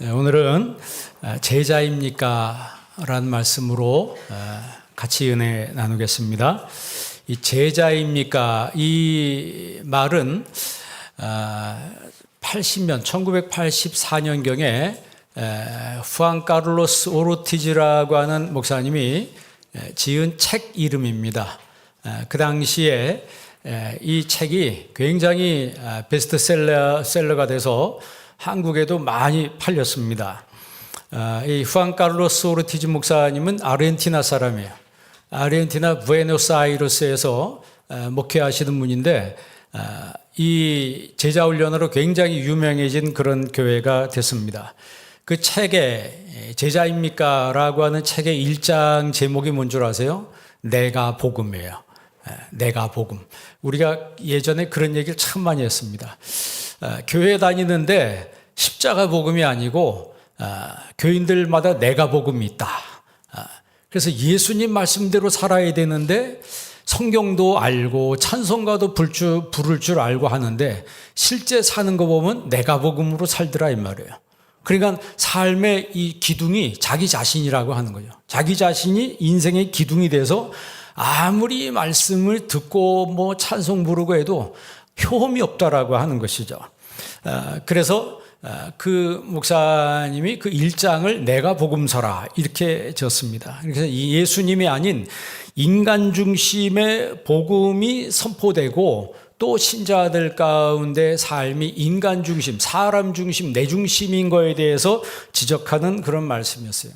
오늘은 제자입니까? 라는 말씀으로 같이 은혜 나누겠습니다. 이 제자입니까? 이 말은 1984년경에 후안 카를로스 오르티즈라고 하는 목사님이 지은 책 이름입니다. 그 당시에 이 책이 굉장히 베스트셀러가 돼서 한국에도 많이 팔렸습니다. 이 후안 카를로스 오르티즈 목사님은 아르헨티나 사람이에요. 아르헨티나 부에노스아이레스에서 목회하시는 분인데 이 제자훈련으로 굉장히 유명해진 그런 교회가 됐습니다. 그 책에 제자입니까? 라고 하는 책의 1장 제목이 뭔 줄 아세요? 내가 복음이에요. 내가 복음. 우리가 예전에 그런 얘기를 참 많이 했습니다. 교회 다니는데 십자가 복음이 아니고 교인들마다 내가 복음이 있다. 그래서 예수님 말씀대로 살아야 되는데 성경도 알고 찬송가도 부를 줄 알고 하는데 실제 사는 거 보면 내가 복음으로 살더라 이 말이에요. 그러니까 삶의 이 기둥이 자기 자신이라고 하는 거죠. 자기 자신이 인생의 기둥이 돼서 아무리 말씀을 듣고 뭐 찬송 부르고 해도 효험이 없다라고 하는 것이죠. 그래서 그 목사님이 그 1장을 내가 복음서라 이렇게 지었습니다. 그래서 이 예수님이 아닌 인간 중심의 복음이 선포되고 또 신자들 가운데 삶이 인간 중심, 사람 중심, 내 중심인 거에 대해서 지적하는 그런 말씀이었어요.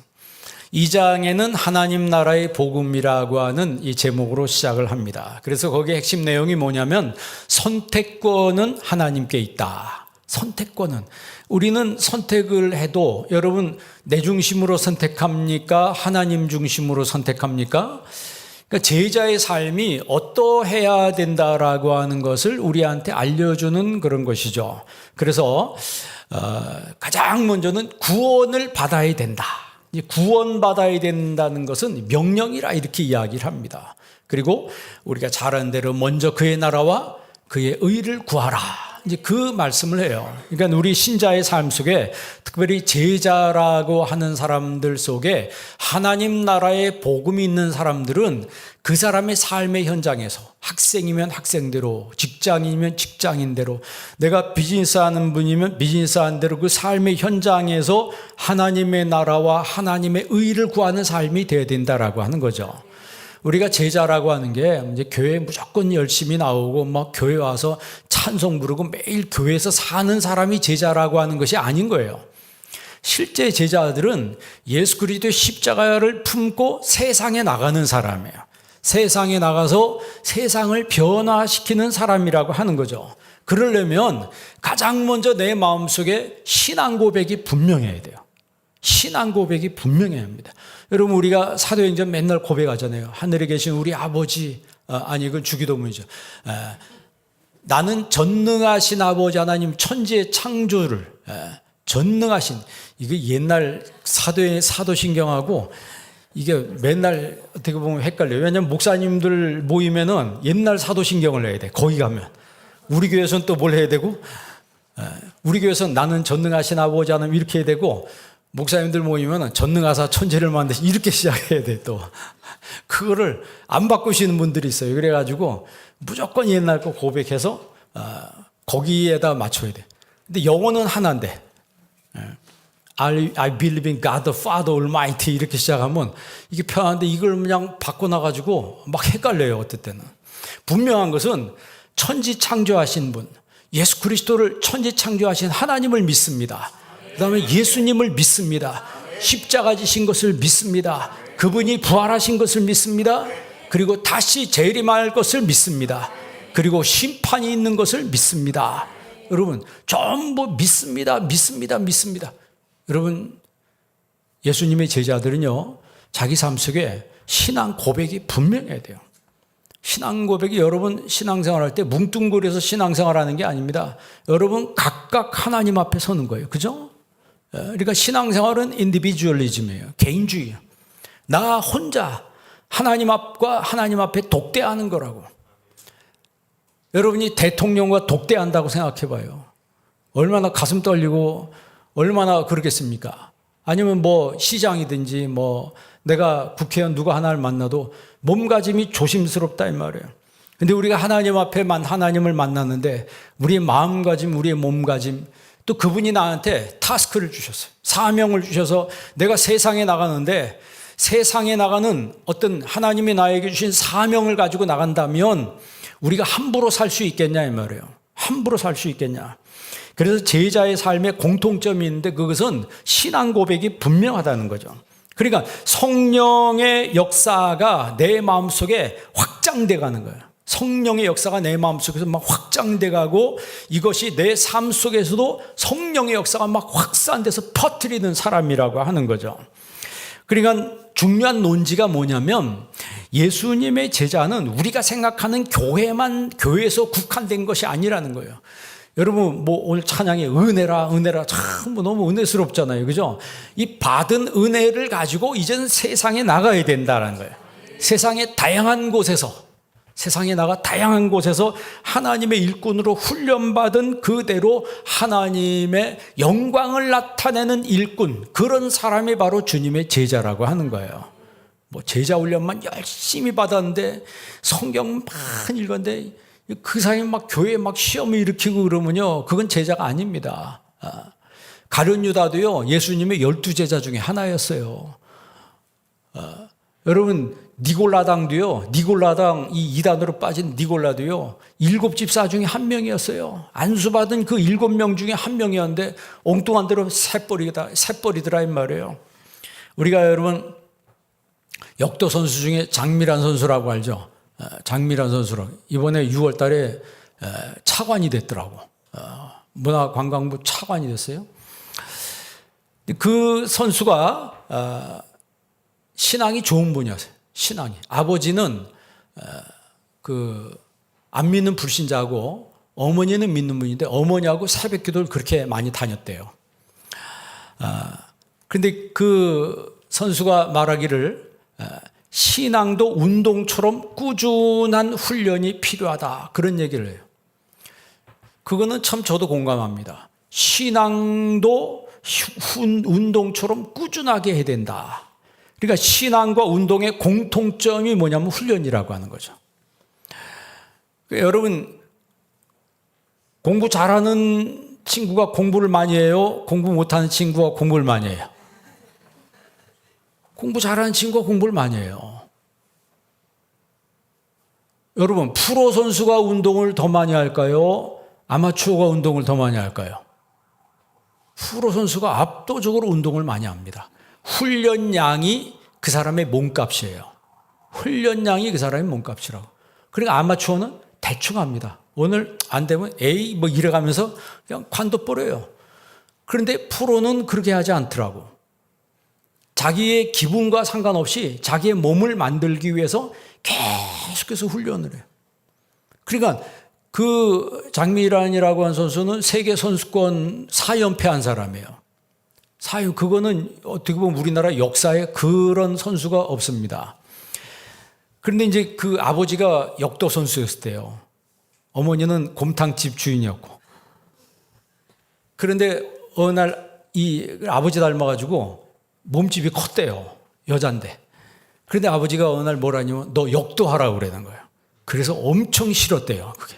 2장에는 하나님 나라의 복음이라고 하는 이 제목으로 시작을 합니다. 그래서 거기에 핵심 내용이 뭐냐면 선택권은 하나님께 있다. 선택권은. 우리는 선택을 해도 여러분 내 중심으로 선택합니까? 하나님 중심으로 선택합니까? 그러니까 제자의 삶이 어떠해야 된다라고 하는 것을 우리한테 알려주는 그런 것이죠. 그래서 가장 먼저는 구원을 받아야 된다. 구원받아야 된다는 것은 명령이라 이렇게 이야기를 합니다. 그리고 우리가 잘 아는 대로 먼저 그의 나라와 그의 의를 구하라. 이제 그 말씀을 해요. 그러니까 우리 신자의 삶 속에 특별히 제자라고 하는 사람들 속에 하나님 나라의 복음이 있는 사람들은 그 사람의 삶의 현장에서 학생이면 학생대로, 직장인이면 직장인대로, 내가 비즈니스 하는 분이면 비즈니스 하는 대로 그 삶의 현장에서 하나님의 나라와 하나님의 의를 구하는 삶이 되어야 된다라고 하는 거죠. 우리가 제자라고 하는 게 이제 교회에 무조건 열심히 나오고 막 교회 와서 찬송 부르고 매일 교회에서 사는 사람이 제자라고 하는 것이 아닌 거예요. 실제 제자들은 예수 그리스도의 십자가를 품고 세상에 나가는 사람이에요. 세상에 나가서 세상을 변화시키는 사람이라고 하는 거죠. 그러려면 가장 먼저 내 마음속에 신앙 고백이 분명해야 돼요. 신앙 고백이 분명해야 합니다. 여러분 우리가 사도행전 맨날 고백하잖아요. 하늘에 계신 우리 아버지, 아니 이건 주기도문이죠. 나는 전능하신 아버지 하나님 천지의 창조를 전능하신, 이게 옛날 사도신경하고 이게 맨날 어떻게 보면 헷갈려요. 왜냐하면 목사님들 모이면은 옛날 사도신경을 해야 돼. 거기 가면 우리 교회에서는 또 뭘 해야 되고, 우리 교회에서는 나는 전능하신 아버지 하나님 이렇게 해야 되고, 목사님들 모이면 전능하사 천지를 만드신 이렇게 시작해야 돼. 또 그거를 안 바꾸시는 분들이 있어요. 그래가지고 무조건 옛날 거 고백해서 거기에다 맞춰야 돼. 근데 영어는 하나인데 I believe in God the Father Almighty 이렇게 시작하면 이게 편한데 이걸 그냥 바꿔놔가지고 막 헷갈려요. 어떨 때는. 분명한 것은 천지 창조하신 분, 예수 그리스도를 천지 창조하신 하나님을 믿습니다. 그 다음에 예수님을 믿습니다. 십자가 지신 것을 믿습니다. 그분이 부활하신 것을 믿습니다. 그리고 다시 재림할 것을 믿습니다. 그리고 심판이 있는 것을 믿습니다. 여러분 전부 믿습니다. 여러분 예수님의 제자들은요 자기 삶 속에 신앙 고백이 분명해야 돼요. 신앙 고백이 여러분 신앙생활할 때 뭉뚱그려서 신앙생활하는 게 아닙니다. 여러분 각각 하나님 앞에 서는 거예요. 그죠? 그러니까 신앙생활은 인디비주얼리즘이에요. 개인주의예요. 나 혼자 하나님 앞에 독대하는 거라고. 여러분이 대통령과 독대한다고 생각해 봐요. 얼마나 가슴 떨리고 얼마나 그러겠습니까? 아니면 뭐 시장이든지 뭐 내가 국회의원 누가 하나를 만나도 몸가짐이 조심스럽다 이 말이에요. 근데 우리가 하나님 앞에만 하나님을 만났는데 우리의 마음가짐, 우리의 몸가짐, 또 그분이 나한테 타스크를 주셨어요. 사명을 주셔서 내가 세상에 나가는데 세상에 나가는 어떤 하나님이 나에게 주신 사명을 가지고 나간다면 우리가 함부로 살 수 있겠냐 이 말이에요. 함부로 살 수 있겠냐. 그래서 제자의 삶에 공통점이 있는데 그것은 신앙 고백이 분명하다는 거죠. 그러니까 성령의 역사가 내 마음속에 확장돼 가는 거예요. 성령의 역사가 내 마음속에서 막 확장돼 가고 이것이 내 삶 속에서도 성령의 역사가 막 확산돼서 퍼뜨리는 사람이라고 하는 거죠. 그러니까 중요한 논지가 뭐냐면 예수님의 제자는 우리가 생각하는 교회에서 국한된 것이 아니라는 거예요. 여러분 뭐 오늘 찬양에 은혜라 참 너무 은혜스럽잖아요. 그죠? 이 받은 은혜를 가지고 이제는 세상에 나가야 된다는 거예요. 세상에 나가 다양한 곳에서 하나님의 일꾼으로 훈련받은 그대로 하나님의 영광을 나타내는 일꾼, 그런 사람이 바로 주님의 제자라고 하는 거예요. 뭐 제자 훈련만 열심히 받았는데 성경 많이 읽었는데 그 사람이 막 교회에 막 시험을 일으키고 그러면요, 그건 제자가 아닙니다. 가룟 유다도요, 예수님의 12제자 중에 하나였어요. 여러분 니골라당도요, 니골라당 이 이단으로 빠진 니골라도요 7집사 중에 한 명이었어요. 안수받은 그 7명 중에 한 명이었는데 엉뚱한 대로 새벌이더라 이 말이에요. 우리가 여러분 역도 선수 중에 장미란 선수라고 알죠? 장미란 선수라고 이번에 6월 달에 차관이 됐더라고. 문화관광부 차관이 됐어요. 그 선수가 신앙이 좋은 분이었어요. 신앙이. 아버지는 안 믿는 불신자고 어머니는 믿는 분인데 어머니하고 새벽 기도를 그렇게 많이 다녔대요. 그런데 그 선수가 말하기를 신앙도 운동처럼 꾸준한 훈련이 필요하다, 그런 얘기를 해요. 그거는 참 저도 공감합니다. 신앙도 운동처럼 꾸준하게 해야 된다. 그러니까 신앙과 운동의 공통점이 뭐냐면 훈련이라고 하는 거죠. 여러분 공부 잘하는 친구가 공부를 많이 해요? 공부 못하는 친구가 공부를 많이 해요? 공부 잘하는 친구가 공부를 많이 해요. 여러분 프로 선수가 운동을 더 많이 할까요? 아마추어가 운동을 더 많이 할까요? 프로 선수가 압도적으로 운동을 많이 합니다. 훈련량이 그 사람의 몸값이에요. 훈련량이 그 사람의 몸값이라고. 그러니까 아마추어는 대충 합니다. 오늘 안 되면 에이 뭐 이래가면서 그냥 관둬버려요. 그런데 프로는 그렇게 하지 않더라고. 자기의 기분과 상관없이 자기의 몸을 만들기 위해서 계속해서 훈련을 해요. 그러니까 그 장미란이라고 하는 선수는 세계 선수권 4연패한 사람이에요. 그거는 어떻게 보면 우리나라 역사에 그런 선수가 없습니다. 그런데 이제 그 아버지가 역도 선수였을 때요. 어머니는 곰탕집 주인이었고. 그런데 어느 날 이 아버지 닮아가지고 몸집이 컸대요. 여잔데. 그런데 아버지가 어느 날 뭐라냐면 너 역도하라고 그러는 거예요. 그래서 엄청 싫었대요. 그게.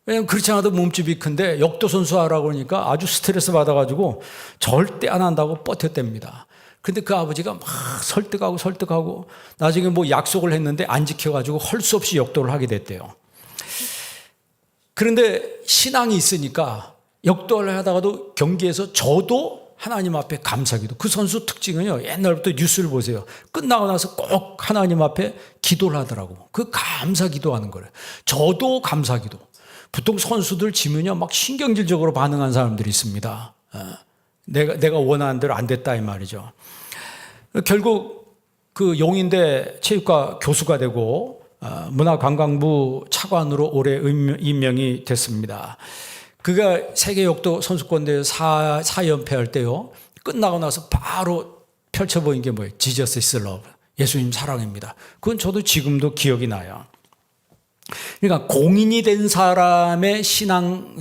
왜냐면 그렇지 않아도 몸집이 큰데 역도 선수 하라고 그러니까 아주 스트레스 받아가지고 절대 안 한다고 버텼답니다. 근데 그 아버지가 막 설득하고 나중에 뭐 약속을 했는데 안 지켜가지고 할 수 없이 역도를 하게 됐대요. 그런데 신앙이 있으니까 역도를 하다가도 경기에서 저도 하나님 앞에 감사기도. 그 선수 특징은요, 옛날부터 뉴스를 보세요. 끝나고 나서 꼭 하나님 앞에 기도를 하더라고. 그 감사기도 하는 거래요. 저도 감사기도. 보통 선수들 지면요, 막 신경질적으로 반응한 사람들이 있습니다. 내가 원하는 대로 안 됐다 이 말이죠. 결국 그 용인대 체육과 교수가 되고 문화관광부 차관으로 올해 임명이 됐습니다. 그가 세계 역도 선수권대회 4연패할 때요, 끝나고 나서 바로 펼쳐보인 게 뭐예요? Jesus is love. 예수님 사랑입니다. 그건 저도 지금도 기억이 나요. 그러니까 공인이 된 사람의 신앙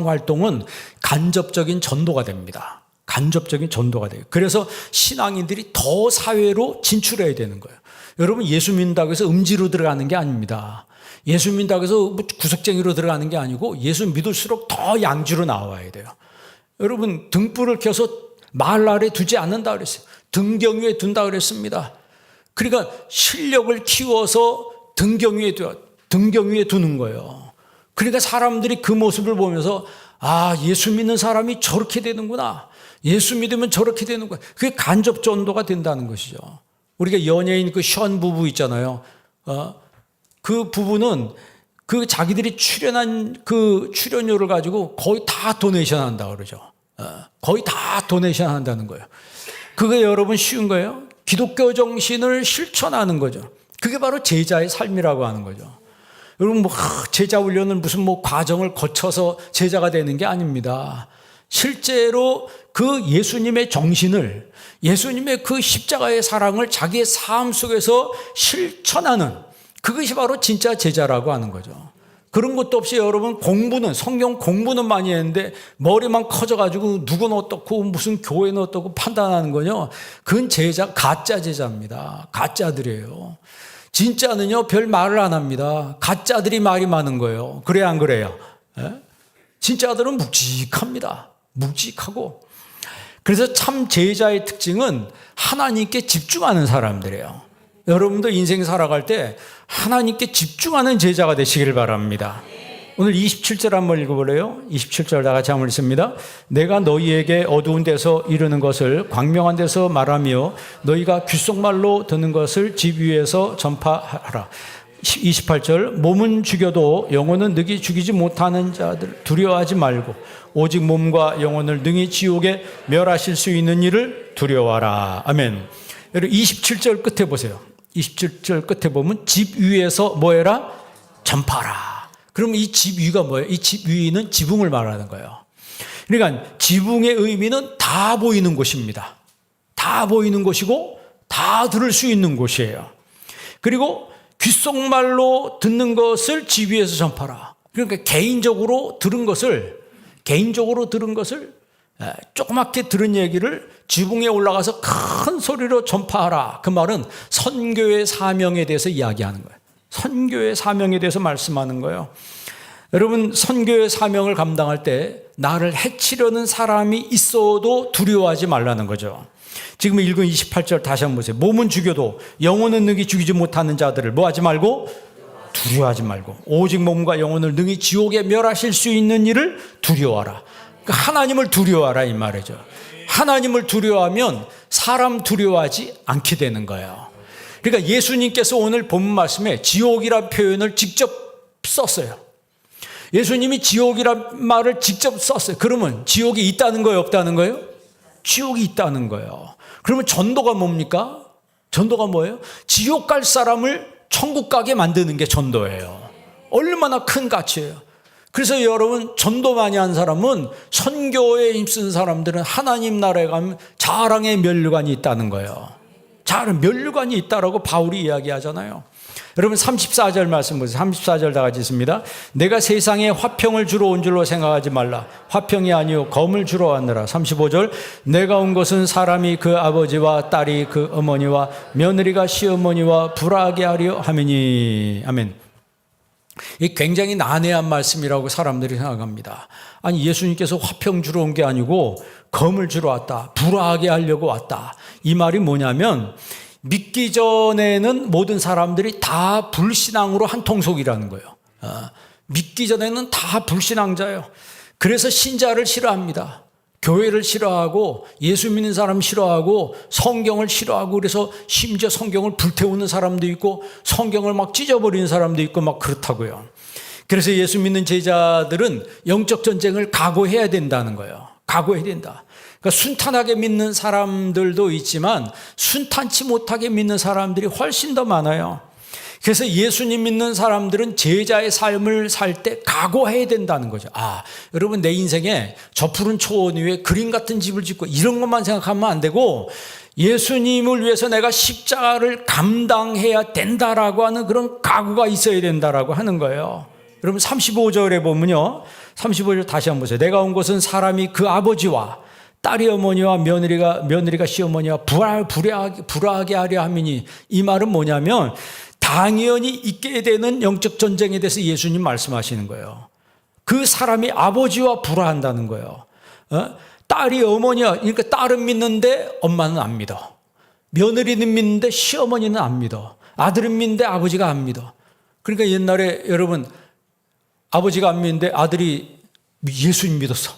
활동은 간접적인 전도가 됩니다. 간접적인 전도가 돼요. 그래서 신앙인들이 더 사회로 진출해야 되는 거예요. 여러분, 예수 믿는다고 해서 음지로 들어가는 게 아닙니다. 예수 믿는다고 해서 구석쟁이로 들어가는 게 아니고 예수 믿을수록 더 양지로 나와야 돼요. 여러분, 등불을 켜서 마을 아래 두지 않는다 그랬어요. 등경 위에 둔다 그랬습니다. 그러니까 실력을 키워서 등경 위에 두는 거예요. 그러니까 사람들이 그 모습을 보면서 아, 예수 믿는 사람이 저렇게 되는구나. 예수 믿으면 저렇게 되는 거야. 그게 간접 전도가 된다는 것이죠. 우리가 연예인 그 션 부부 있잖아요. 그 부부는 그 자기들이 출연한 그 출연료를 가지고 거의 다 도네이션 한다 그러죠. 거의 다 도네이션 한다는 거예요. 그게 여러분 쉬운 거예요? 기독교 정신을 실천하는 거죠. 그게 바로 제자의 삶이라고 하는 거죠. 여러분, 제자 훈련을 무슨 과정을 거쳐서 제자가 되는 게 아닙니다. 실제로 그 예수님의 정신을, 예수님의 그 십자가의 사랑을 자기의 삶 속에서 실천하는, 그것이 바로 진짜 제자라고 하는 거죠. 그런 것도 없이 여러분 성경 공부는 많이 했는데 머리만 커져가지고 누구는 어떻고 무슨 교회는 어떻고 판단하는 거요. 그건 가짜 제자입니다. 가짜들이에요. 진짜는요, 별 말을 안 합니다. 가짜들이 말이 많은 거예요. 그래야 안 그래요? 진짜들은 묵직합니다. 묵직하고. 그래서 참 제자의 특징은 하나님께 집중하는 사람들이에요. 여러분도 인생 살아갈 때 하나님께 집중하는 제자가 되시길 바랍니다. 오늘 27절 한번 읽어볼래요? 27절 다 같이 한번 읽습니다. 내가 너희에게 어두운 데서 이르는 것을 광명한 데서 말하며 너희가 귓속말로 듣는 것을 집 위에서 전파하라. 28절 몸은 죽여도 영혼은 능히 죽이지 못하는 자들 두려워하지 말고 오직 몸과 영혼을 능히 지옥에 멸하실 수 있는 일을 두려워하라. 아멘. 여러분 27절 끝에 보세요. 27절 끝에 보면 집 위에서 뭐해라? 전파하라. 그럼 이 집 위가 뭐예요? 이 집 위는 지붕을 말하는 거예요. 그러니까 지붕의 의미는 다 보이는 곳입니다. 다 보이는 곳이고 다 들을 수 있는 곳이에요. 그리고 귓속말로 듣는 것을 집 위에서 전파하라. 그러니까 개인적으로 들은 것을 조그맣게 들은 얘기를 지붕에 올라가서 큰 소리로 전파하라. 그 말은 선교의 사명에 대해서 이야기하는 거예요. 선교의 사명에 대해서 말씀하는 거예요. 여러분, 선교의 사명을 감당할 때 나를 해치려는 사람이 있어도 두려워하지 말라는 거죠. 지금 읽은 28절 다시 한번 보세요. 몸은 죽여도 영혼은 능히 죽이지 못하는 자들을 뭐하지 말고? 두려워하지 말고 오직 몸과 영혼을 능히 지옥에 멸하실 수 있는 일을 두려워하라. 그러니까 하나님을 두려워하라 이 말이죠. 하나님을 두려워하면 사람 두려워하지 않게 되는 거예요. 그러니까 예수님께서 오늘 본문 말씀에 지옥이란 표현을 직접 썼어요. 예수님이 지옥이란 말을 직접 썼어요. 그러면 지옥이 있다는 거예요, 없다는 거예요? 지옥이 있다는 거예요. 그러면 전도가 뭡니까? 전도가 뭐예요? 지옥 갈 사람을 천국 가게 만드는 게 전도예요. 얼마나 큰 가치예요. 그래서 여러분, 전도 많이 한 사람은, 선교에 힘쓴 사람들은 하나님 나라에 가면 자랑의 면류관이 있다는 거예요. 면류관이 있다라고 바울이 이야기하잖아요. 여러분 34절 말씀 보세요. 34절 다 같이 있습니다. 내가 세상에 화평을 주러 온 줄로 생각하지 말라. 화평이 아니요 검을 주러 왔느라. 35절 내가 온 것은 사람이 그 아버지와 딸이 그 어머니와 며느리가 시어머니와 불화하게 하려 함이니. 아멘. 이 굉장히 난해한 말씀이라고 사람들이 생각합니다. 아니, 예수님께서 화평 주러 온 게 아니고 검을 주러 왔다. 불화하게 하려고 왔다. 이 말이 뭐냐면, 믿기 전에는 모든 사람들이 다 불신앙으로 한통속이라는 거예요. 믿기 전에는 다 불신앙자예요. 그래서 신자를 싫어합니다. 교회를 싫어하고 예수 믿는 사람 싫어하고 성경을 싫어하고, 그래서 심지어 성경을 불태우는 사람도 있고 성경을 막 찢어버리는 사람도 있고 막 그렇다고요. 그래서 예수 믿는 제자들은 영적 전쟁을 각오해야 된다는 거예요. 각오해야 된다. 그러니까 순탄하게 믿는 사람들도 있지만 순탄치 못하게 믿는 사람들이 훨씬 더 많아요. 그래서 예수님 믿는 사람들은 제자의 삶을 살 때 각오해야 된다는 거죠. 여러분, 내 인생에 저 푸른 초원 위에 그림 같은 집을 짓고 이런 것만 생각하면 안 되고 예수님을 위해서 내가 십자가를 감당해야 된다라고 하는 그런 각오가 있어야 된다라고 하는 거예요. 여러분 35절에 보면요. 35절 다시 한번 보세요. 내가 온 것은 사람이 그 아버지와 딸이 어머니와 며느리가 시어머니와 불화하게 하려 함이니, 이 말은 뭐냐면 당연히 있게 되는 영적 전쟁에 대해서 예수님 말씀하시는 거예요. 그 사람이 아버지와 불화한다는 거예요. 딸이 어머니와, 그러니까 딸은 믿는데 엄마는 안 믿어. 며느리는 믿는데 시어머니는 안 믿어. 아들은 믿는데 아버지가 안 믿어. 그러니까 옛날에 여러분 아버지가 안 믿는데 아들이 예수님 믿었어.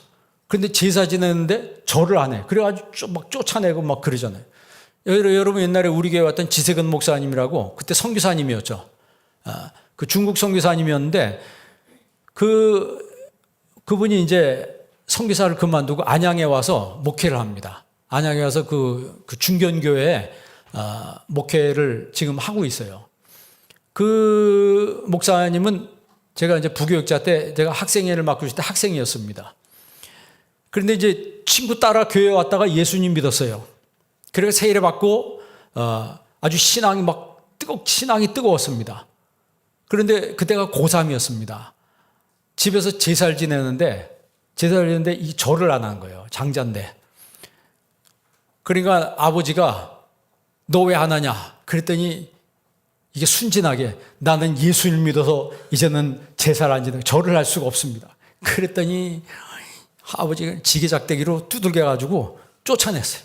그런데 제사 지냈는데 절을 안 해. 그래가지고 막 쫓아내고 막 그러잖아요. 여러분 옛날에 우리 교회 왔던 지세근 목사님이라고, 그때 선교사님이었죠. 그 중국 선교사님이었는데 그분이 이제 선교사를 그만두고 안양에 와서 목회를 합니다. 안양에 와서 그 중견교회에 목회를 지금 하고 있어요. 그 목사님은 제가 이제 부교육자 때 제가 학생회를 맡고 있을 때 학생이었습니다. 그런데 이제 친구 따라 교회에 왔다가 예수님 믿었어요. 그래서 세례 받고 아주 신앙이 뜨거웠습니다. 그런데 그때가 고3이었습니다. 집에서 제사를 지내는데 이 절을 안 한 거예요. 장자인데. 그러니까 아버지가 너 왜 안 하냐? 그랬더니 이게 순진하게 나는 예수를 믿어서 이제는 제사를 안 지내고 절을 할 수가 없습니다. 그랬더니 아버지가 지게작대기로 두들겨가지고 쫓아냈어요.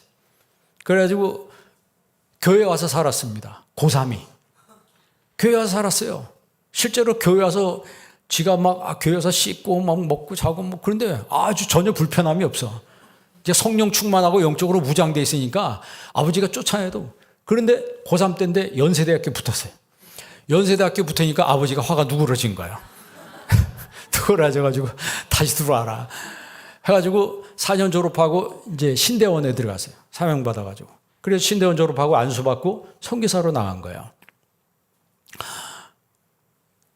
그래가지고 교회 와서 살았습니다. 고3이. 교회 와서 살았어요. 실제로 교회 와서 지가 막 교회 와서 씻고 막 먹고 자고 뭐 그런데 아주 전혀 불편함이 없어. 이제 성령 충만하고 영적으로 무장돼 있으니까 아버지가 쫓아내도. 그런데 고3 때인데 연세대학교 붙었어요. 연세대학교 붙으니까 아버지가 화가 누그러진 거예요. 누그러져가지고 다시 들어와라 해가지고 4년 졸업하고 이제 신대원에 들어갔어요. 사명받아가지고. 그래서 신대원 졸업하고 안수받고 선교사로 나간 거예요.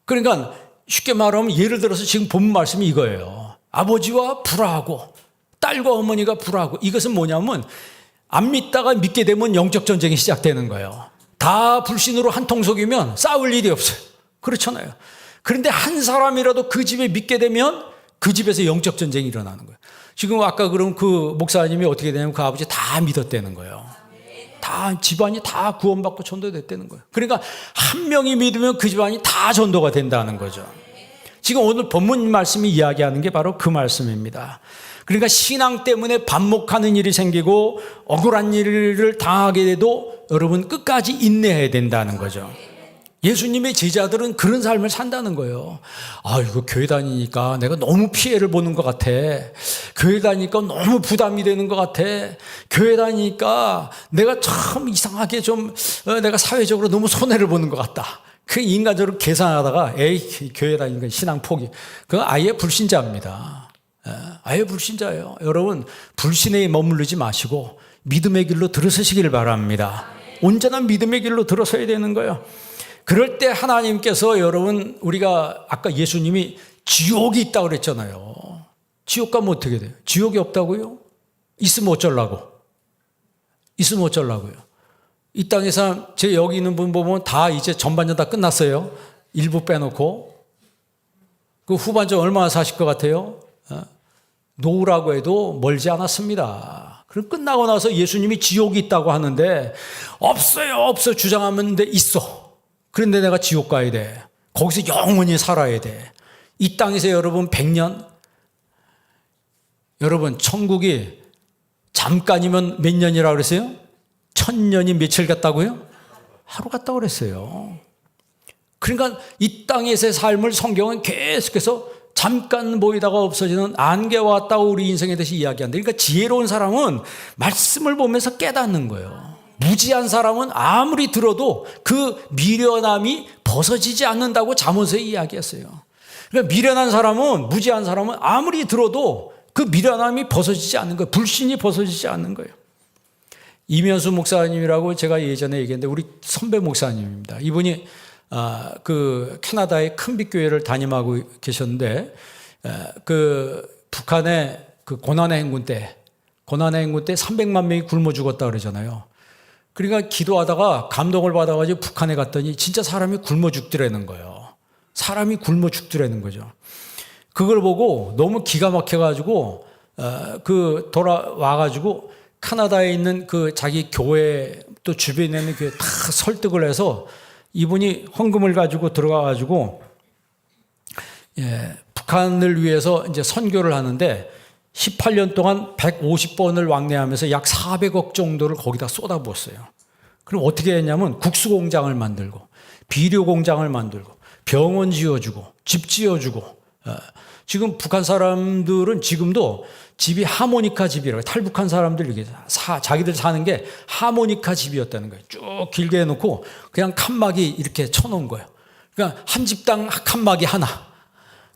그러니까 쉽게 말하면 예를 들어서 지금 본 말씀이 이거예요. 아버지와 불화하고 딸과 어머니가 불화하고, 이것은 뭐냐면 안 믿다가 믿게 되면 영적 전쟁이 시작되는 거예요. 다 불신으로 한 통속이면 싸울 일이 없어요. 그렇잖아요. 그런데 한 사람이라도 그 집에 믿게 되면 그 집에서 영적 전쟁이 일어나는 거예요. 지금 아까 그럼 그 목사님이 어떻게 되냐면 그 아버지 다 믿었다는 거예요. 다 집안이 다 구원받고 전도됐다는 거예요. 그러니까 한 명이 믿으면 그 집안이 다 전도가 된다는 거죠. 지금 오늘 본문 말씀이 이야기하는 게 바로 그 말씀입니다. 그러니까 신앙 때문에 반목하는 일이 생기고 억울한 일을 당하게 돼도 여러분 끝까지 인내해야 된다는 거죠. 예수님의 제자들은 그런 삶을 산다는 거예요. 이거 교회 다니니까 내가 너무 피해를 보는 것 같아. 교회 다니니까 너무 부담이 되는 것 같아. 교회 다니니까 내가 참 이상하게 좀 내가 사회적으로 너무 손해를 보는 것 같다. 그 인간적으로 계산하다가 교회 다니니까 신앙 포기. 그건 아예 불신자입니다. 아예 불신자예요. 여러분 불신에 머무르지 마시고 믿음의 길로 들어서시길 바랍니다. 온전한 믿음의 길로 들어서야 되는 거예요. 그럴 때 하나님께서 여러분, 우리가 아까 예수님이 지옥이 있다고 그랬잖아요. 지옥 가면 어떻게 돼요? 지옥이 없다고요? 있으면 어쩌려고? 있으면 어쩌려고요? 이 땅에 사람, 제 여기 있는 분 보면 다 이제 전반전 다 끝났어요. 일부 빼놓고. 그 후반전 얼마나 사실 것 같아요? 노후라고 해도 멀지 않았습니다. 그럼 끝나고 나서 예수님이 지옥이 있다고 하는데 없어요 주장하는데 있어. 그런데 내가 지옥 가야 돼. 거기서 영원히 살아야 돼. 이 땅에서 여러분 100년, 여러분 천국이 잠깐이면 몇 년이라고 그랬어요? 1000년이 며칠 같다고요? 하루 같다고 그랬어요. 그러니까 이 땅에서의 삶을 성경은 계속해서 잠깐 보이다가 없어지는 안개와 같다고 우리 인생에 대해서 이야기한다. 그러니까 지혜로운 사람은 말씀을 보면서 깨닫는 거예요. 무지한 사람은 아무리 들어도 그 미련함이 벗어지지 않는다고 잠언서에 이야기했어요. 그러니까 미련한 사람은, 무지한 사람은 아무리 들어도 그 미련함이 벗어지지 않는 거예요. 불신이 벗어지지 않는 거예요. 이면수 목사님이라고 제가 예전에 얘기했는데 우리 선배 목사님입니다. 이분이 그 캐나다의 큰빛교회를 담임하고 계셨는데 그 북한의 그 고난의 행군 때 300만 명이 굶어 죽었다 그러잖아요. 그러니까 기도하다가 감동을 받아가지고 북한에 갔더니 진짜 사람이 굶어 죽더라는 거예요. 사람이 굶어 죽더라는 거죠. 그걸 보고 너무 기가 막혀가지고 그 돌아와가지고 캐나다에 있는 그 자기 교회 또 주변에 있는 교회 다 설득을 해서 이분이 헌금을 가지고 들어가가지고 북한을 위해서 이제 선교를 하는데 18년 동안 150번을 왕래하면서 약 400억 정도를 거기다 쏟아부었어요. 그럼 어떻게 했냐면 국수 공장을 만들고 비료 공장을 만들고 병원 지어주고 집 지어주고 지금 북한 사람들은 지금도 집이 하모니카 집이라고 탈북한 사람들 이렇게 자기들 사는 게 하모니카 집이었다는 거예요. 쭉 길게 해놓고 그냥 칸막이 이렇게 쳐놓은 거예요. 그러니까 한 집당 칸막이 하나.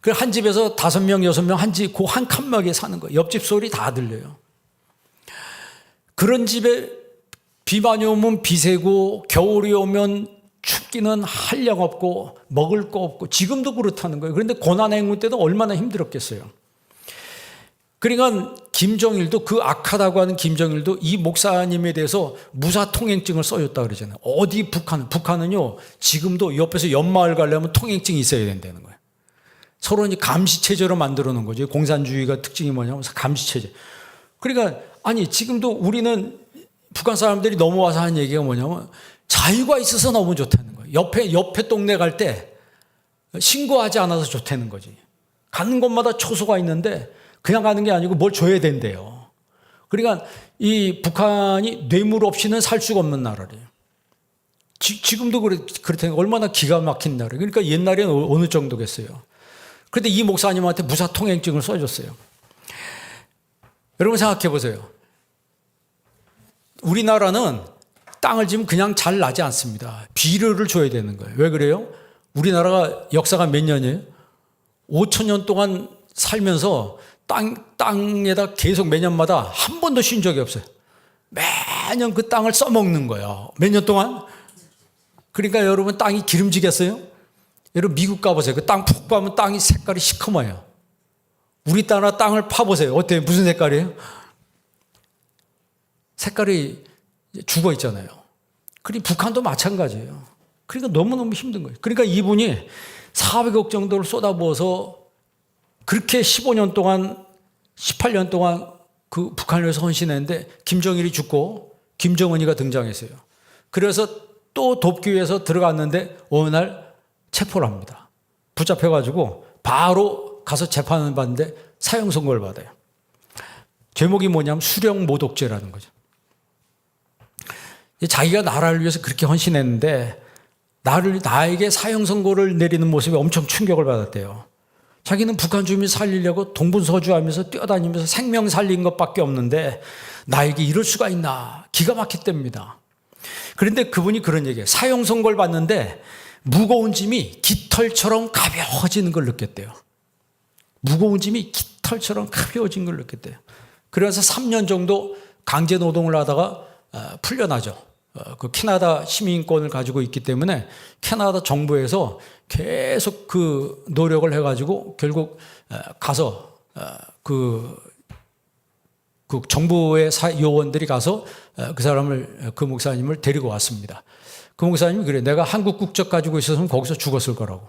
그 한 집에서 5명, 6명 한 집, 그 한 칸막이에 사는 거예요. 옆집 소리 다 들려요. 그런 집에 비 많이 오면 비 새고 겨울이 오면 춥기는 한량 없고 먹을 거 없고 지금도 그렇다는 거예요. 그런데 고난의 행군 때도 얼마나 힘들었겠어요. 그러니까 김정일도 그 악하다고 하는 김정일도 이 목사님에 대해서 무사통행증을 써줬다 그러잖아요. 어디 북한은요 지금도 옆에서 연마을 가려면 통행증이 있어야 된다는 거예요. 서로 이제 감시체제로 만들어 놓은 거죠. 공산주의가 특징이 뭐냐면 감시체제. 그러니까 아니 지금도 우리는 북한 사람들이 넘어와서 하는 얘기가 뭐냐면 자유가 있어서 너무 좋다는 거예요. 옆에 동네 갈 때 신고하지 않아서 좋다는 거지. 가는 곳마다 초소가 있는데 그냥 가는 게 아니고 뭘 줘야 된대요. 그러니까 이 북한이 뇌물 없이는 살 수가 없는 나라래요. 지금도 그렇다니까 얼마나 기가 막힌 나라예요. 그러니까 옛날에는 어느 정도겠어요. 그런데 이 목사님한테 무사통행증을 써줬어요. 여러분 생각해 보세요. 우리나라는 땅을 지금 그냥 잘 나지 않습니다. 비료를 줘야 되는 거예요. 왜 그래요? 우리나라가 역사가 몇 년이에요? 5,000년 동안 살면서 땅에다 계속 매년마다 한 번도 쉰 적이 없어요. 매년 그 땅을 써먹는 거예요. 몇 년 동안? 그러니까 여러분 땅이 기름지겠어요? 여러분 미국 가보세요. 그 땅 푹 파면 땅이 색깔이 시커머요. 우리 땅을 파보세요. 어때요? 무슨 색깔이에요? 색깔이 죽어 있잖아요. 그리고 북한도 마찬가지예요. 그러니까 너무너무 힘든 거예요. 그러니까 이분이 400억 정도를 쏟아부어서 그렇게 15년 동안 18년 동안 그 북한을 위해서 헌신했는데 김정일이 죽고 김정은이가 등장했어요. 그래서 또 돕기 위해서 들어갔는데 어느 날 체포를 합니다. 붙잡혀가지고 바로 가서 재판을 받는데 사형 선고를 받아요. 제목이 뭐냐면 수령 모독죄라는 거죠. 자기가 나라를 위해서 그렇게 헌신했는데 나에게 사형 선고를 내리는 모습에 엄청 충격을 받았대요. 자기는 북한 주민 살리려고 동분서주하면서 뛰어다니면서 생명 살린 것밖에 없는데 나에게 이럴 수가 있나 기가 막혔답니다. 그런데 그분이 그런 얘기예요. 사형 선고를 받는데 무거운 짐이 깃털처럼 가벼워지는 걸 느꼈대요. 무거운 짐이 깃털처럼 가벼워진 걸 느꼈대요. 그래서 3년 정도 강제 노동을 하다가 풀려나죠. 그 캐나다 시민권을 가지고 있기 때문에 캐나다 정부에서 계속 그 노력을 해가지고 결국 가서 그 정부의 요원들이 가서 그 목사님을 데리고 왔습니다. 그 목사님이 그래, 내가 한국 국적 가지고 있었으면 거기서 죽었을 거라고.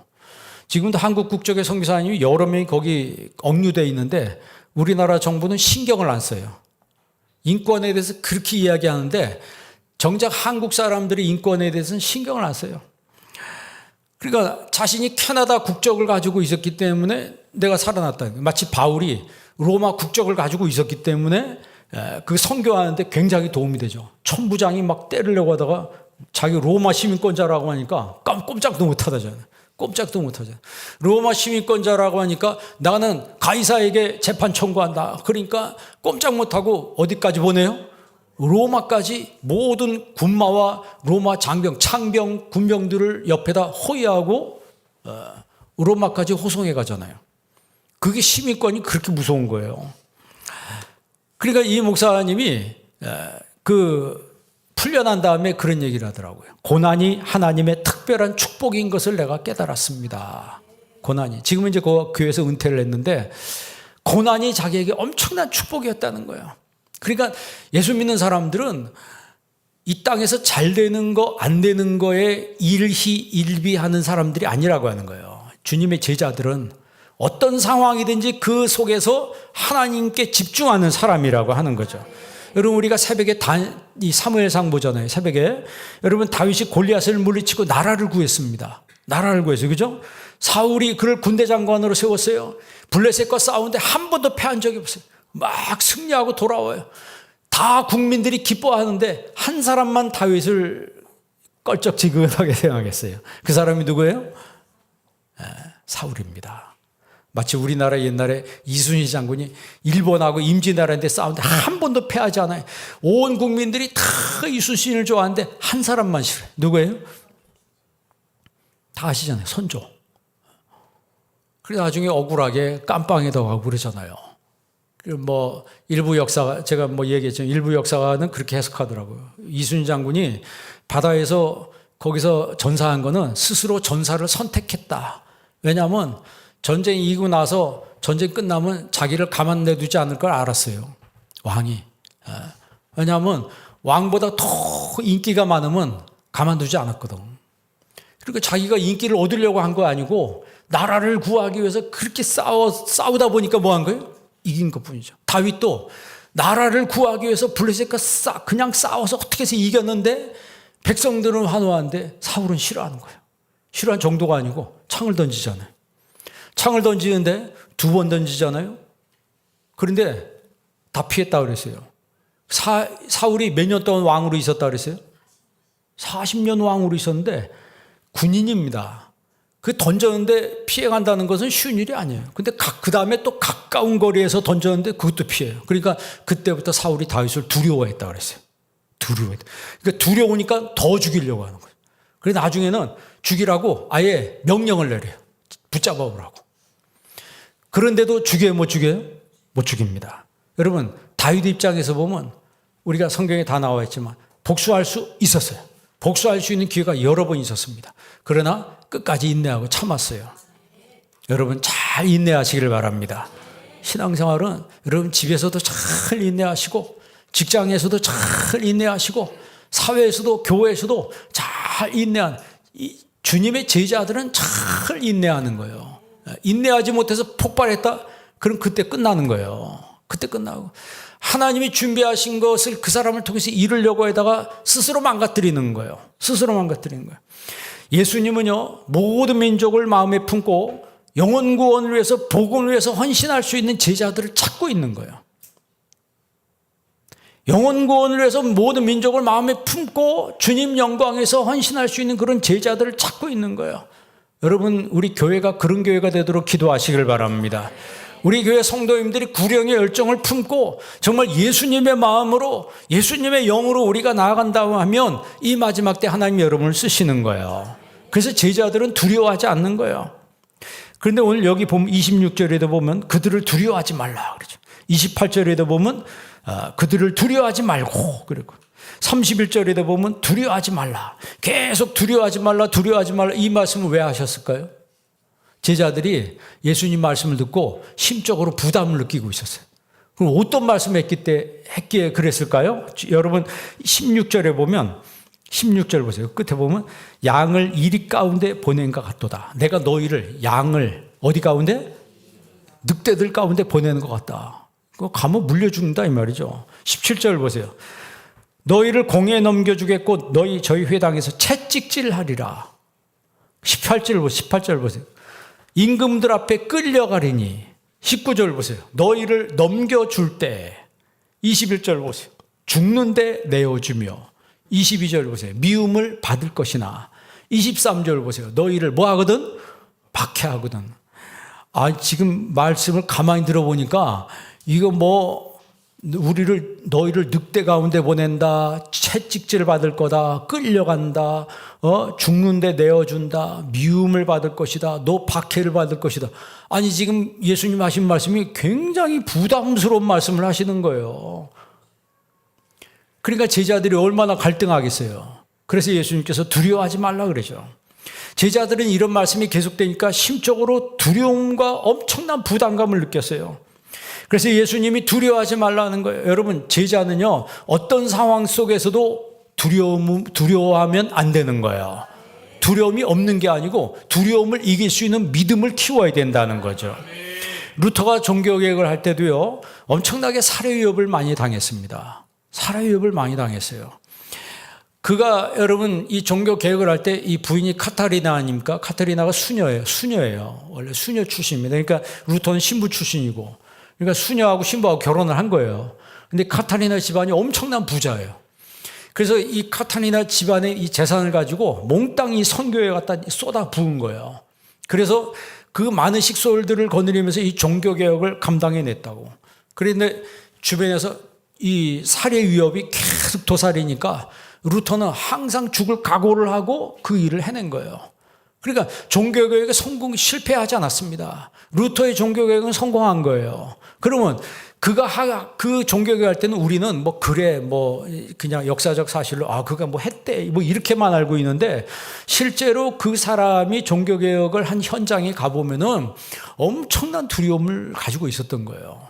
지금도 한국 국적의 선교사님이 여러 명이 거기 억류되어 있는데 우리나라 정부는 신경을 안 써요. 인권에 대해서 그렇게 이야기하는데 정작 한국 사람들이 인권에 대해서는 신경을 안 써요. 그러니까 자신이 캐나다 국적을 가지고 있었기 때문에 내가 살아났다. 마치 바울이 로마 국적을 가지고 있었기 때문에 그 선교하는데 굉장히 도움이 되죠. 천부장이 막 때리려고 하다가 자기 로마 시민권자라고 하니까 꼼짝도 못하다잖아요. 꼼짝도 못하잖아요. 로마 시민권자라고 하니까 나는 가이사에게 재판 청구한다. 그러니까 꼼짝 못하고 어디까지 보내요? 로마까지 모든 군마와 로마 장병, 창병, 군병들을 옆에다 호위하고 로마까지 호송해 가잖아요. 그게 시민권이 그렇게 무서운 거예요. 그러니까 이 목사님이 그 풀려난 다음에 그런 얘기를 하더라고요. 고난이 하나님의 특별한 축복인 것을 내가 깨달았습니다. 고난이. 지금은 이제 그 교회에서 은퇴를 했는데 고난이 자기에게 엄청난 축복이었다는 거예요. 그러니까 예수 믿는 사람들은 이 땅에서 잘 되는 거, 안 되는 거에 일희일비하는 사람들이 아니라고 하는 거예요. 주님의 제자들은 어떤 상황이든지 그 속에서 하나님께 집중하는 사람이라고 하는 거죠. 여러분, 우리가 새벽에 이 사무엘상 보잖아요. 새벽에. 여러분, 다윗이 골리앗을 물리치고 나라를 구했습니다. 나라를 구했어요. 그죠? 사울이 그를 군대 장관으로 세웠어요. 블레셋과 싸우는데 한 번도 패한 적이 없어요. 막 승리하고 돌아와요. 다 국민들이 기뻐하는데 한 사람만 다윗을 껄쩍지근하게 생각했어요. 그 사람이 누구예요? 사울입니다. 마치 우리나라 옛날에 이순신 장군이 일본하고 임진왜란때 싸우는데 한 번도 패하지 않아요. 온 국민들이 다 이순신을 좋아하는데 한 사람만 싫어요. 누구예요? 다 아시잖아요. 선조. 그래서 나중에 억울하게 깜빵에다 가고 그러잖아요. 뭐 일부 역사가, 제가 뭐 얘기했지만 일부 역사가는 그렇게 해석하더라고요. 이순신 장군이 바다에서 거기서 전사한 거는 스스로 전사를 선택했다. 왜냐하면 전쟁이 이기고 나서 전쟁 끝나면 자기를 가만 내두지 않을 걸 알았어요. 왕이. 왜냐하면 왕보다 더 인기가 많으면 가만두지 않았거든. 그러니까 자기가 인기를 얻으려고 한 거 아니고 나라를 구하기 위해서 그렇게 싸우다 보니까 뭐 한 거예요? 이긴 것 뿐이죠. 다윗도 나라를 구하기 위해서 블레셋과 그냥 싸워서 어떻게 해서 이겼는데 백성들은 환호하는데 사울은 싫어하는 거예요. 싫어한 정도가 아니고 창을 던지잖아요. 창을 던지는데 2번 던지잖아요. 그런데 다 피했다 그랬어요. 사울이 몇 년 동안 왕으로 있었다 그랬어요? 40년 왕으로 있었는데 군인입니다. 그 던졌는데 피해간다는 것은 쉬운 일이 아니에요. 근데 그 다음에 또 가까운 거리에서 던졌는데 그것도 피해요. 그러니까 그때부터 사울이 다윗을 두려워했다 그랬어요. 두려워했다. 그러니까 두려우니까 더 죽이려고 하는 거예요. 그래서 나중에는 죽이라고 아예 명령을 내려요. 붙잡아 오라고. 그런데도 죽여요, 못 죽여요? 못 죽입니다. 여러분, 다윗 입장에서 보면 우리가 성경에 다 나와 있지만 복수할 수 있었어요. 복수할 수 있는 기회가 여러 번 있었습니다. 그러나 끝까지 인내하고 참았어요. 여러분, 잘 인내하시기를 바랍니다. 신앙생활은 여러분 집에서도 잘 인내하시고 직장에서도 잘 인내하시고 사회에서도 교회에서도 잘 인내한 주님의 제자들은 잘 인내하는 거예요. 인내하지 못해서 폭발했다? 그럼 그때 끝나는 거예요. 그때 끝나고 하나님이 준비하신 것을 그 사람을 통해서 이루려고 하다가 스스로 망가뜨리는 거예요. 스스로 망가뜨리는 거예요. 예수님은요, 모든 민족을 마음에 품고 영혼 구원을 위해서 복음을 위해서 헌신할 수 있는 제자들을 찾고 있는 거예요. 영혼 구원을 위해서 모든 민족을 마음에 품고 주님 영광에서 헌신할 수 있는 그런 제자들을 찾고 있는 거예요. 여러분, 우리 교회가 그런 교회가 되도록 기도하시길 바랍니다. 우리 교회 성도님들이 구령의 열정을 품고 정말 예수님의 마음으로 예수님의 영으로 우리가 나아간다고 하면 이 마지막 때 하나님이 여러분을 쓰시는 거예요. 그래서 제자들은 두려워하지 않는 거예요. 그런데 오늘 여기 보면 26절에도 보면 그들을 두려워하지 말라 그러죠. 28절에도 보면 그들을 두려워하지 말고 그리고 31절에도 보면 두려워하지 말라. 계속 두려워하지 말라, 두려워하지 말라. 이 말씀을 왜 하셨을까요? 제자들이 예수님 말씀을 듣고 심적으로 부담을 느끼고 있었어요. 그럼 어떤 말씀을 했기에 그랬을까요? 여러분 16절에 보면 16절 보세요. 끝에 보면 양을 이리 가운데 보낸 것 같도다. 내가 너희를 양을 어디 가운데? 늑대들 가운데 보내는 것 같다. 그거 가면 물려 죽는다 이 말이죠. 17절 보세요. 너희를 공에 넘겨주겠고 너희 저희 회당에서 채찍질하리라. 18절 보세요. 임금들 앞에 끌려가리니. 19절 보세요. 너희를 넘겨줄 때. 21절 보세요. 죽는데 내어주며. 22절 보세요. 미움을 받을 것이나. 23절 보세요. 너희를 뭐 하거든? 박해하거든. 지금 말씀을 가만히 들어보니까 이거 너희를 늑대 가운데 보낸다, 채찍질 받을 거다, 끌려간다, 죽는데 내어준다, 미움을 받을 것이다, 너 박해를 받을 것이다. 아니 지금 예수님 하신 말씀이 굉장히 부담스러운 말씀을 하시는 거예요. 그러니까 제자들이 얼마나 갈등하겠어요. 그래서 예수님께서 두려워하지 말라 그러죠. 제자들은 이런 말씀이 계속되니까 심적으로 두려움과 엄청난 부담감을 느꼈어요. 그래서 예수님이 두려워하지 말라는 거예요. 여러분, 제자는요, 어떤 상황 속에서도 두려워하면 안 되는 거예요. 두려움이 없는 게 아니고 두려움을 이길 수 있는 믿음을 키워야 된다는 거죠. 루터가 종교개혁을 할 때도요, 엄청나게 살해 위협을 많이 당했습니다. 살해 위협을 많이 당했어요. 그가 여러분 이 종교개혁을 할 때 이 부인이 카타리나 아닙니까? 카타리나가 수녀예요. 원래 수녀 출신입니다. 그러니까 루터는 신부 출신이고, 그러니까 수녀하고 신부하고 결혼을 한 거예요. 근데 카타리나 집안이 엄청난 부자예요. 그래서 이 카타리나 집안의 이 재산을 가지고 몽땅 이 선교에 갖다 쏟아 부은 거예요. 그래서 그 많은 식솔들을 거느리면서 이 종교개혁을 감당해냈다고. 그런데 주변에서 이 살해 위협이 계속 도사리니까 루터는 항상 죽을 각오를 하고 그 일을 해낸 거예요. 그러니까 종교개혁에 실패하지 않았습니다. 루터의 종교개혁은 성공한 거예요. 그러면 그가 그 종교개혁 할 때는 우리는 그냥 역사적 사실로 그가 했대 이렇게만 알고 있는데, 실제로 그 사람이 종교개혁을 한 현장에 가보면은 엄청난 두려움을 가지고 있었던 거예요.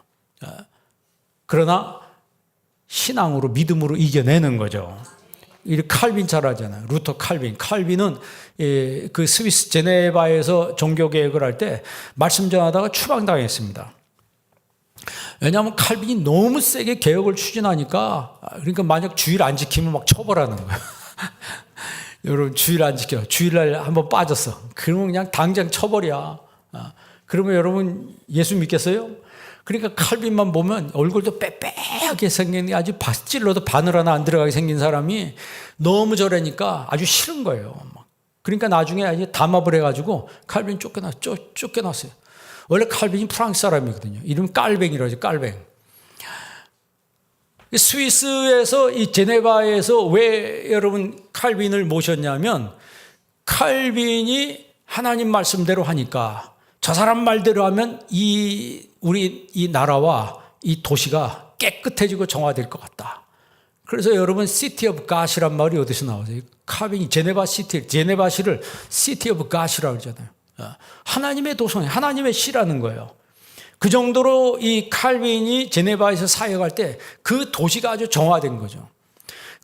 그러나 신앙으로, 믿음으로 이겨내는 거죠. 이 칼빈 잘 알잖아요. 루터 칼빈. 칼빈은 그 스위스 제네바에서 종교개혁을 할 때 말씀 전하다가 추방당했습니다. 왜냐하면 칼빈이 너무 세게 개혁을 추진하니까, 그러니까 만약 주일 안 지키면 막 처벌하는 거예요. 여러분, 주일 안 지켜. 주일날 한번 빠졌어. 그러면 그냥 당장 처벌이야. 그러면 여러분 예수 믿겠어요? 그러니까 칼빈만 보면 얼굴도 빼빼하게 생긴, 아주 찔러도 바늘 하나 안 들어가게 생긴 사람이 너무 저래니까 아주 싫은 거예요. 그러니까 나중에 아주 담합을 해가지고 칼빈 쫓겨났어요. 원래 칼빈이 프랑스 사람이거든요. 이름 깔뱅이라고 하죠. 깔뱅. 스위스에서 이 제네바에서 왜 여러분 칼빈을 모셨냐면, 칼빈이 하나님 말씀대로 하니까 저 사람 말대로 하면 우리 이 나라와 이 도시가 깨끗해지고 정화될 것 같다. 그래서 여러분 시티 오브 갓이란 말이 어디서 나오세요? 칼빈이 제네바시를 시티 오브 갓이라고 그러잖아요. 하나님의 도성, 하나님의 시라는 거예요. 그 정도로 이 칼빈이 제네바에서 사역할 때 그 도시가 아주 정화된 거죠.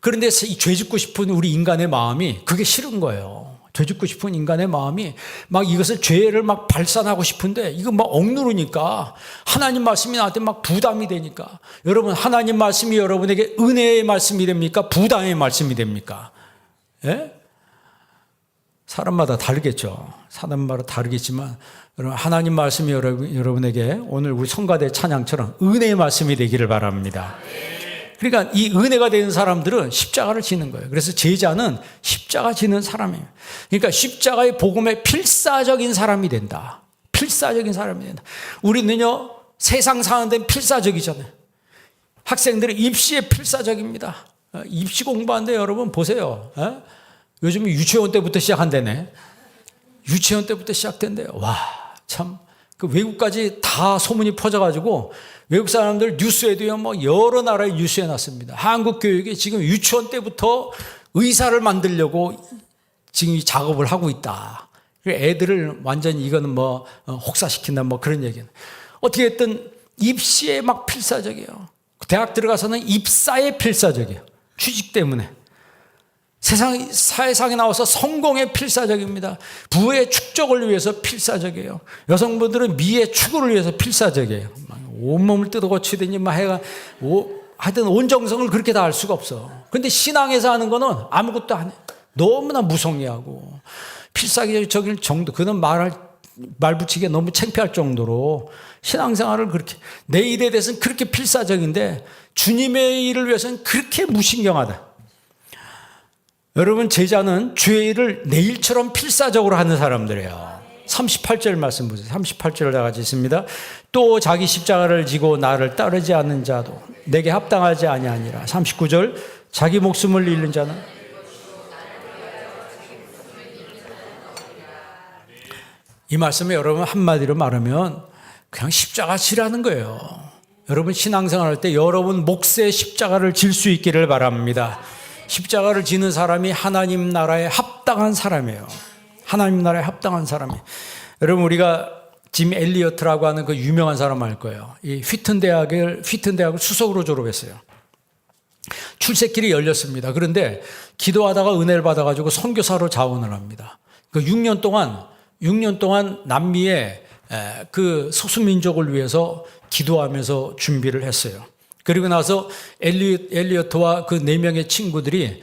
그런데 이 죄짓고 싶은 우리 인간의 마음이 그게 싫은 거예요. 죄짓고 싶은 인간의 마음이 막 이것을 죄를 막 발산하고 싶은데 이거 막 억누르니까 하나님 말씀이 나한테 막 부담이 되니까. 여러분, 하나님 말씀이 여러분에게 은혜의 말씀이 됩니까? 부담의 말씀이 됩니까? 예? 사람마다 다르겠죠. 사람마다 다르겠지만 여러분, 하나님 말씀이 여러분에게 오늘 우리 성가대 찬양처럼 은혜의 말씀이 되기를 바랍니다. 그러니까 이 은혜가 되는 사람들은 십자가를 지는 거예요. 그래서 제자는 십자가 지는 사람이에요. 그러니까 십자가의 복음의 필사적인 사람이 된다. 필사적인 사람이 된다. 우리는요, 세상 사는 데는 필사적이잖아요. 학생들의 입시에 필사적입니다. 입시 공부하는데 여러분 보세요. 요즘 유치원 때부터 시작한다네. 유치원 때부터 시작된대요. 와, 참. 그 외국까지 다 소문이 퍼져가지고 외국 사람들 뉴스에도요, 여러 나라의 뉴스에 났습니다. 한국 교육이 지금 유치원 때부터 의사를 만들려고 지금 이 작업을 하고 있다. 애들을 완전히 이거는 혹사시킨다 그런 얘기는. 어떻게 했든 입시에 막 필사적이에요. 대학 들어가서는 입사에 필사적이에요. 취직 때문에. 사회상에 나와서 성공에 필사적입니다. 부의 축적을 위해서 필사적이에요. 여성분들은 미의 추구를 위해서 필사적이에요. 온몸을 뜯어고치더니 하여튼 온 정성을 그렇게 다 할 수가 없어. 그런데 신앙에서 하는 거는 아무것도 안 해. 너무나 무성의하고 필사적일 정도. 그는 말 붙이기가 너무 창피할 정도로 신앙생활을 그렇게, 내 일에 대해서는 그렇게 필사적인데 주님의 일을 위해서는 그렇게 무신경하다. 여러분, 제자는 주의 일을 내 일처럼 필사적으로 하는 사람들이에요. 38절 말씀 보세요. 38절을 다 같이 있습니다. 또 자기 십자가를 지고 나를 따르지 않는 자도 내게 합당하지 아니하니라. 39절, 자기 목숨을 잃는 자는. 이 말씀에 여러분 한마디로 말하면 그냥 십자가 지라는 거예요. 여러분 신앙생활 할 때 여러분 몫의 십자가를 질 수 있기를 바랍니다. 십자가를 지는 사람이 하나님 나라에 합당한 사람이에요. 하나님 나라에 합당한 사람이에요. 여러분 우리가 짐 엘리어트라고 하는 그 유명한 사람 알 거예요. 이 휘튼 대학을 수석으로 졸업했어요. 출세길이 열렸습니다. 그런데 기도하다가 은혜를 받아가지고 선교사로 자원을 합니다. 그 6년 동안 남미의 그 소수민족을 위해서 기도하면서 준비를 했어요. 그리고 나서 엘리어트와 그 4명의 친구들이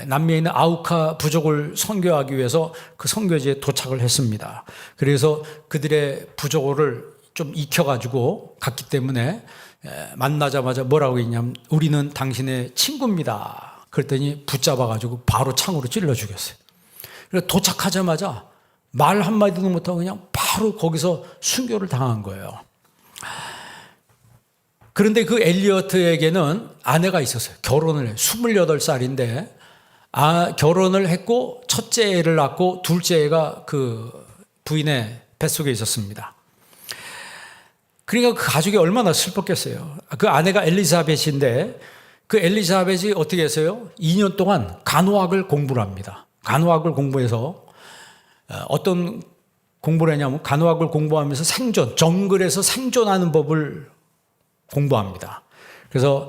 남미에 있는 아우카 부족을 선교하기 위해서 그 선교지에 도착을 했습니다. 그래서 그들의 부족을 좀 익혀가지고 갔기 때문에 만나자마자 뭐라고 했냐면 우리는 당신의 친구입니다. 그랬더니 붙잡아가지고 바로 창으로 찔러 죽였어요. 그래서 도착하자마자 말 한마디도 못하고 그냥 바로 거기서 순교를 당한 거예요. 그런데 그 엘리어트에게는 아내가 있었어요. 결혼을 해요. 28살인데 결혼을 했고 첫째 애를 낳고 둘째 애가 그 부인의 뱃속에 있었습니다. 그러니까 그 가족이 얼마나 슬펐겠어요. 그 아내가 엘리자벳인데 그 엘리자벳이 어떻게 했어요? 2년 동안 간호학을 공부를 합니다. 간호학을 공부해서 어떤 공부를 했냐면 간호학을 공부하면서 정글에서 생존하는 법을 공부합니다. 그래서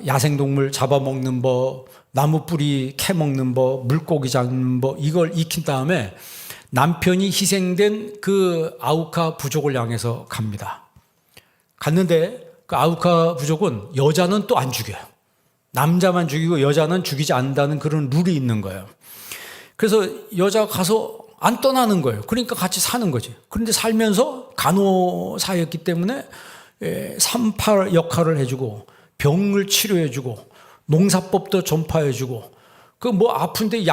야생동물 잡아먹는 법, 나무 뿌리 캐먹는 법, 물고기 잡는 법 이걸 익힌 다음에 남편이 희생된 그 아우카 부족을 향해서 갑니다. 갔는데 그 아우카 부족은 여자는 또 안 죽여요. 남자만 죽이고 여자는 죽이지 않는다는 그런 룰이 있는 거예요. 그래서 여자가 가서 안 떠나는 거예요. 그러니까 같이 사는 거지. 그런데 살면서 간호사였기 때문에 산파 역할을 해주고 병을 치료해주고 농사법도 전파해주고 그 뭐 아픈데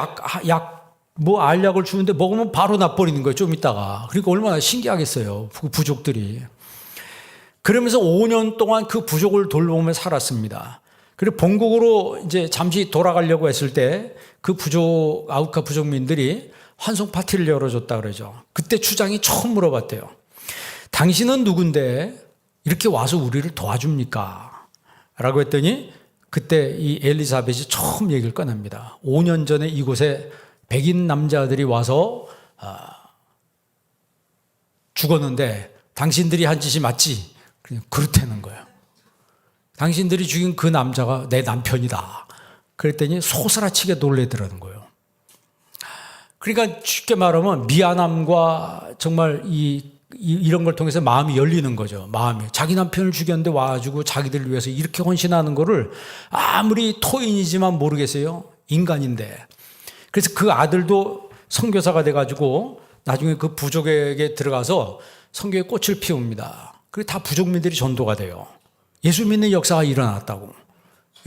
알약을 주는데 먹으면 바로 놔버리는 거예요. 좀 있다가. 그러니까 얼마나 신기하겠어요. 그 부족들이. 그러면서 5년 동안 그 부족을 돌보며 살았습니다. 그리고 본국으로 이제 잠시 돌아가려고 했을 때 그 아우카 부족민들이 환송 파티를 열어줬다 그러죠. 그때 추장이 처음 물어봤대요. 당신은 누군데 이렇게 와서 우리를 도와줍니까? 라고 했더니 그때 이 엘리자벳이 처음 얘기를 꺼냅니다. 5년 전에 이곳에 백인 남자들이 와서 죽었는데 당신들이 한 짓이 맞지? 그냥 그렇다는 거예요. 당신들이 죽인 그 남자가 내 남편이다. 그랬더니 소스라치게 놀래더라는 거예요. 그러니까 쉽게 말하면 미안함과 정말 이런 걸 통해서 마음이 열리는 거죠. 마음이. 자기 남편을 죽였는데 와가지고 자기들을 위해서 이렇게 헌신하는 거를 아무리 토인이지만 모르겠어요. 인간인데. 그래서 그 아들도 선교사가 돼가지고 나중에 그 부족에게 들어가서 선교의 꽃을 피웁니다. 그리고 다 부족민들이 전도가 돼요. 예수 믿는 역사가 일어났다고.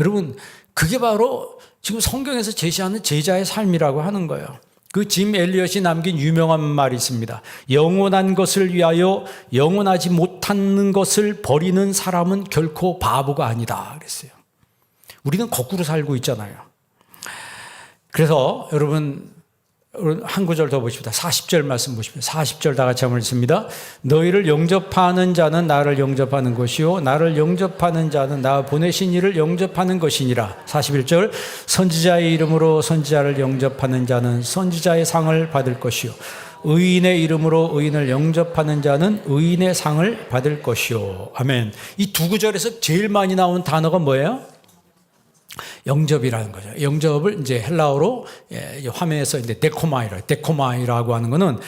여러분, 그게 바로 지금 성경에서 제시하는 제자의 삶이라고 하는 거예요. 그 짐 엘리엇이 남긴 유명한 말이 있습니다. 영원한 것을 위하여 영원하지 못하는 것을 버리는 사람은 결코 바보가 아니다 그랬어요. 우리는 거꾸로 살고 있잖아요. 그래서 여러분 한 구절 더 보십시다. 40절 말씀 보십시오. 40절 다 같이 한번 읽습니다. 너희를 영접하는 자는 나를 영접하는 것이요 나를 영접하는 자는 나 보내신 이를 영접하는 것이니라. 41절 선지자의 이름으로 선지자를 영접하는 자는 선지자의 상을 받을 것이요 의인의 이름으로 의인을 영접하는 자는 의인의 상을 받을 것이요. 아멘. 이 두 구절에서 제일 많이 나오는 단어가 뭐예요? 영접이라는 거죠. 영접을 이제 헬라어로 화면에서 이제 데코마이라고 하는 거는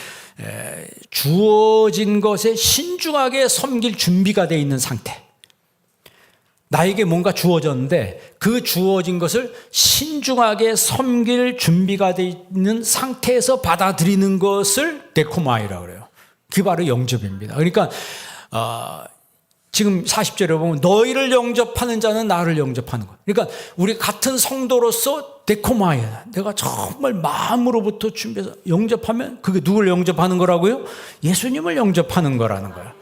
주어진 것에 신중하게 섬길 준비가 되어 있는 상태. 나에게 뭔가 주어졌는데 그 주어진 것을 신중하게 섬길 준비가 되어 있는 상태에서 받아들이는 것을 데코마이라고 그래요. 그게 바로 영접입니다. 그러니까 지금 40절에 보면 너희를 영접하는 자는 나를 영접하는 것. 그러니까 우리 같은 성도로서 데코마이야. 내가 정말 마음으로부터 준비해서 영접하면 그게 누굴 영접하는 거라고요? 예수님을 영접하는 거라는 거예요.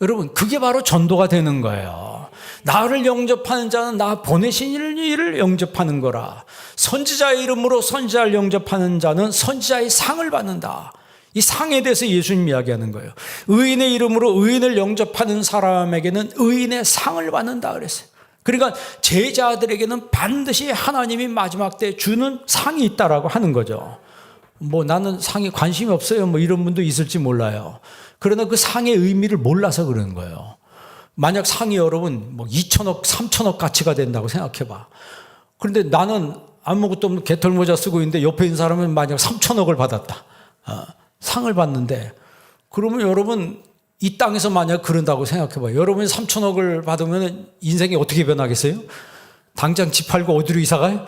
여러분 그게 바로 전도가 되는 거예요. 나를 영접하는 자는 나 보내신 이를 영접하는 거라. 선지자의 이름으로 선지자를 영접하는 자는 선지자의 상을 받는다. 이 상에 대해서 예수님 이야기하는 거예요. 의인의 이름으로 의인을 영접하는 사람에게는 의인의 상을 받는다 그랬어요. 그러니까 제자들에게는 반드시 하나님이 마지막 때 주는 상이 있다라고 하는 거죠. 뭐 나는 상에 관심이 없어요. 뭐 이런 분도 있을지 몰라요. 그러나 그 상의 의미를 몰라서 그러는 거예요. 만약 상이 여러분 뭐 2천억, 3천억 가치가 된다고 생각해 봐. 그런데 나는 아무것도 없는 개털모자 쓰고 있는데 옆에 있는 사람은 만약 3천억을 받았다. 상을 받는데 그러면 여러분 이 땅에서 만약 그런다고 생각해 봐요. 여러분이 3천억을 받으면 인생이 어떻게 변하겠어요? 당장 집 팔고 어디로 이사 가요?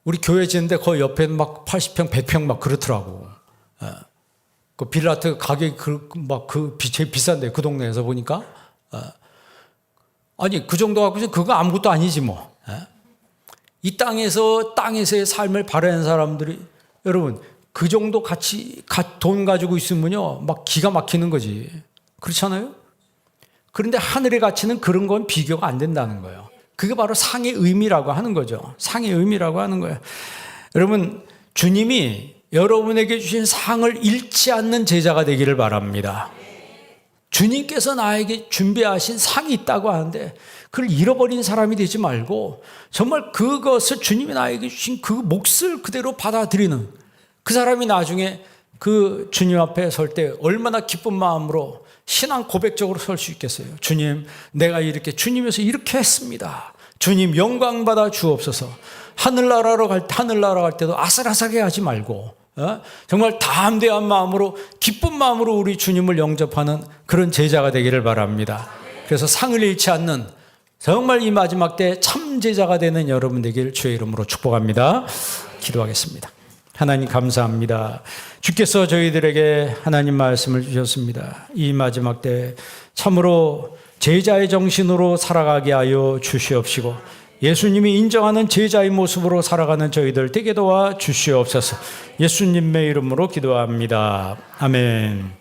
우리 교회 짓는데 거기 옆에는 막 80평, 100평 막 그렇더라고. 그 빌라트 가격이 제일 비싼데 그 동네에서 보니까. 아니, 그 정도 갖고 그거 아무것도 아니지 뭐. 이 땅에서의 삶을 바라는 사람들이 여러분 그 정도 돈 가지고 있으면요 막 기가 막히는 거지. 그렇잖아요? 그런데 하늘의 가치는 그런 건 비교가 안 된다는 거예요. 그게 바로 상의 의미라고 하는 거죠. 상의 의미라고 하는 거예요. 여러분, 주님이 여러분에게 주신 상을 잃지 않는 제자가 되기를 바랍니다. 주님께서 나에게 준비하신 상이 있다고 하는데 그걸 잃어버린 사람이 되지 말고 정말 그것을 주님이 나에게 주신 그 몫을 그대로 받아들이는 그 사람이 나중에 그 주님 앞에 설 때 얼마나 기쁜 마음으로 신앙 고백적으로 설 수 있겠어요. 주님, 내가 이렇게 주님에서 이렇게 했습니다. 주님 영광 받아 주옵소서. 하늘나라 갈 때도 아슬아슬하게 하지 말고 정말 담대한 마음으로 기쁜 마음으로 우리 주님을 영접하는 그런 제자가 되기를 바랍니다. 그래서 상을 잃지 않는 정말 이 마지막 때 참 제자가 되는 여러분 되기를 주의 이름으로 축복합니다. 기도하겠습니다. 하나님 감사합니다. 주께서 저희들에게 하나님 말씀을 주셨습니다. 이 마지막 때 참으로 제자의 정신으로 살아가게 하여 주시옵시고 예수님이 인정하는 제자의 모습으로 살아가는 저희들 되게 도와 주시옵소서. 예수님의 이름으로 기도합니다. 아멘.